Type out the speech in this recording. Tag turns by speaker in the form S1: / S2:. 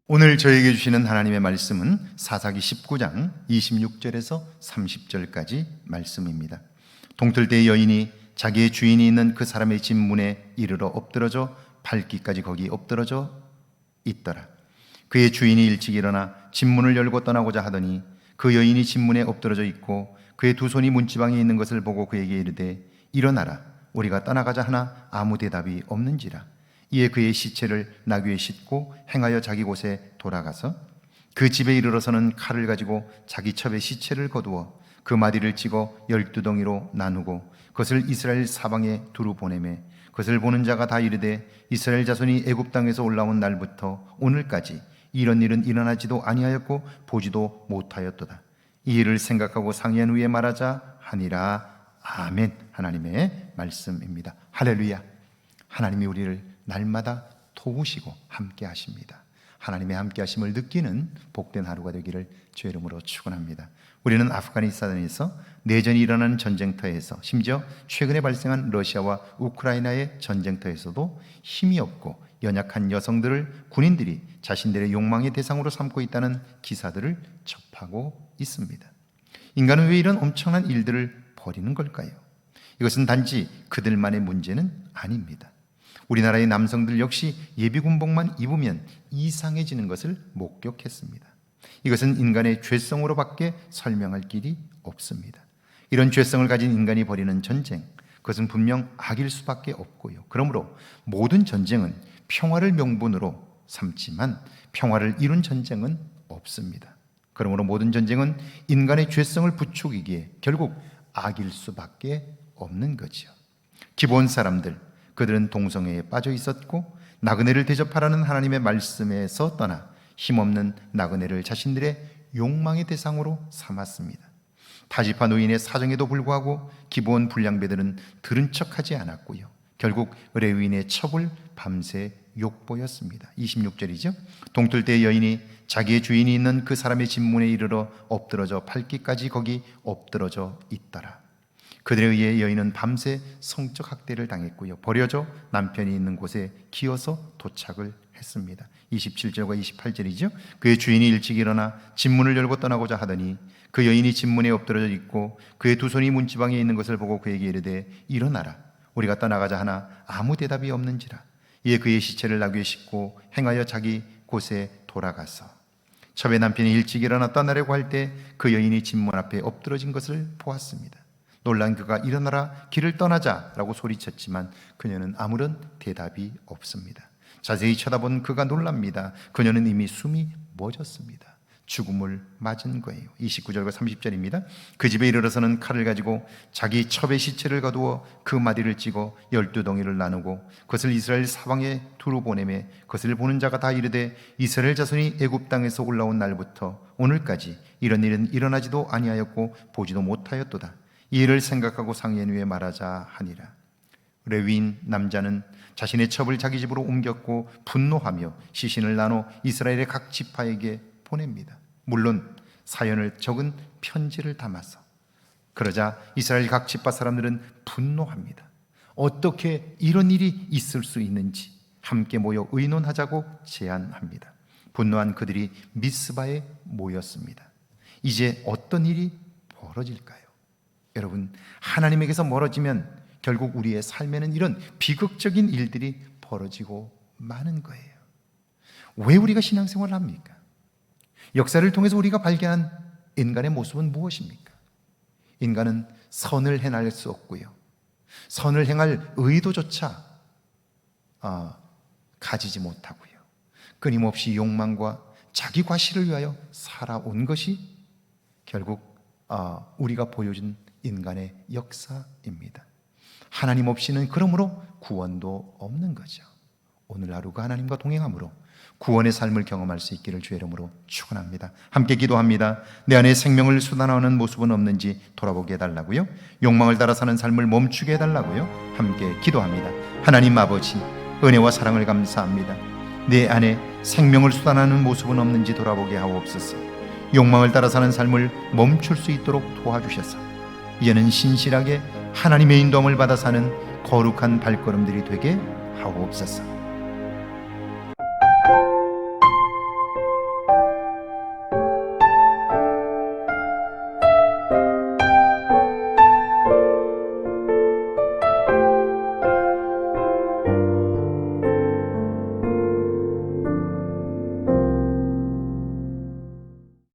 S1: 오늘 저에게 주시는 하나님의 말씀은 사사기 19장 26절에서 30절까지 말씀입니다. 동틀대의 여인이 자기의 주인이 있는 그 사람의 집 문에 이르러 엎드러져 밟기까지 거기 엎드러져 있더라. 그의 주인이 일찍 일어나 집 문을 열고 떠나고자 하더니 그 여인이 집 문에 엎드러져 있고 그의 두 손이 문지방에 있는 것을 보고 그에게 이르되 일어나라, 우리가 떠나가자 하나 아무 대답이 없는지라. 이에 그의 시체를 나귀에 싣고 행하여 자기 곳에 돌아가서 그 집에 이르러서는 칼을 가지고 자기 첩의 시체를 거두어 그 마디를 찍어 12덩이로 나누고 그것을 이스라엘 사방에 두루 보내매 그것을 보는 자가 다 이르되 이스라엘 자손이 애굽 땅에서 올라온 날부터 오늘까지 이런 일은 일어나지도 아니하였고 보지도 못하였도다. 이 일을 생각하고 상의한 후에 말하자 하니라. 아멘. 하나님의 말씀입니다. 할렐루야. 하나님이 우리를 날마다 도우시고 함께 하십니다. 하나님의 함께 하심을 느끼는 복된 하루가 되기를 주의 이름으로 축원합니다. 우리는 아프가니스탄에서 내전이 일어나는 전쟁터에서, 심지어 최근에 발생한 러시아와 우크라이나의 전쟁터에서도 힘이 없고 연약한 여성들을 군인들이 자신들의 욕망의 대상으로 삼고 있다는 기사들을 접하고 있습니다. 인간은 왜 이런 엄청난 일들을 벌이는 걸까요? 이것은 단지 그들만의 문제는 아닙니다. 우리나라의 남성들 역시 예비군복만 입으면 이상해지는 것을 목격했습니다. 이것은 인간의 죄성으로밖에 설명할 길이 없습니다. 이런 죄성을 가진 인간이 벌이는 전쟁, 그것은 분명 악일 수밖에 없고요. 그러므로 모든 전쟁은 평화를 명분으로 삼지만 평화를 이룬 전쟁은 없습니다. 그러므로 모든 전쟁은 인간의 죄성을 부추기기에 결국 악일 수밖에 없는 거죠. 기본 사람들, 그들은 동성애에 빠져 있었고 나그네를 대접하라는 하나님의 말씀에서 떠나 힘없는 나그네를 자신들의 욕망의 대상으로 삼았습니다. 타지파 노인의 사정에도 불구하고 기본 불량배들은 들은 척하지 않았고요. 결국 레위인의 첩을 밤새 욕보였습니다. 26절이죠. 동틀대의 여인이 자기의 주인이 있는 그 사람의 집 문에 이르러 엎드러져 밟기까지 거기 엎드러져 있더라. 그들에 의해 여인은 밤새 성적 학대를 당했고요. 버려져 남편이 있는 곳에 기어서 도착을 했습니다. 27절과 28절이죠. 그의 주인이 일찍 일어나 집 문을 열고 떠나고자 하더니 그 여인이 집 문에 엎드러져 있고 그의 두 손이 문지방에 있는 것을 보고 그에게 이르되 일어나라, 우리가 떠나가자 하나 아무 대답이 없는지라. 이에 그의 시체를 나귀에 싣고 행하여 자기 곳에 돌아가서 첩의 남편이 일찍 일어나 떠나려고 할 때 그 여인이 집 문 앞에 엎드러진 것을 보았습니다. 놀란 그가 일어나라, 길을 떠나자라고 소리쳤지만 그녀는 아무런 대답이 없습니다. 자세히 쳐다본 그가 놀랍니다. 그녀는 이미 숨이 멎었습니다. 죽음을 맞은 거예요. 29절과 30절입니다. 그 집에 이르러서는 칼을 가지고 자기 첩의 시체를 거두어 그 마디를 찍어 12덩이를 나누고 그것을 이스라엘 사방에 두루 보내매 그것을 보는 자가 다 이르되 이스라엘 자손이 애굽 땅에서 올라온 날부터 오늘까지 이런 일은 일어나지도 아니하였고 보지도 못하였도다. 이 일을 생각하고 상의한 후에 말하자 하니라. 레위인 남자는 자신의 첩을 자기 집으로 옮겼고 분노하며 시신을 나눠 이스라엘의 각 지파에게 보냅니다. 물론 사연을 적은 편지를 담아서. 그러자 이스라엘 각 지파 사람들은 분노합니다. 어떻게 이런 일이 있을 수 있는지 함께 모여 의논하자고 제안합니다. 분노한 그들이 미스바에 모였습니다. 이제 어떤 일이 벌어질까요? 여러분, 하나님에게서 멀어지면 결국 우리의 삶에는 이런 비극적인 일들이 벌어지고 마는 거예요. 왜 우리가 신앙생활을 합니까? 역사를 통해서 우리가 발견한 인간의 모습은 무엇입니까? 인간은 선을 행할 수 없고요, 선을 행할 의도조차 가지지 못하고요, 끊임없이 욕망과 자기 과시를 위하여 살아온 것이 결국 우리가 보여준 인간의 역사입니다. 하나님 없이는 그러므로 구원도 없는 거죠. 오늘 하루가 하나님과 동행함으로 구원의 삶을 경험할 수 있기를 주의 이름으로 축원합니다. 함께 기도합니다. 내 안에 생명을 쏟아나오는 모습은 없는지 돌아보게 해달라고요. 욕망을 따라 사는 삶을 멈추게 해달라고요. 함께 기도합니다. 하나님 아버지, 은혜와 사랑을 감사합니다. 내 안에 생명을 쏟아나오는 모습은 없는지 돌아보게 하옵소서. 욕망을 따라 사는 삶을 멈출 수 있도록 도와주셔서 이제는 신실하게 하나님의 인도함을 받아 사는 거룩한 발걸음들이 되게 하옵소서.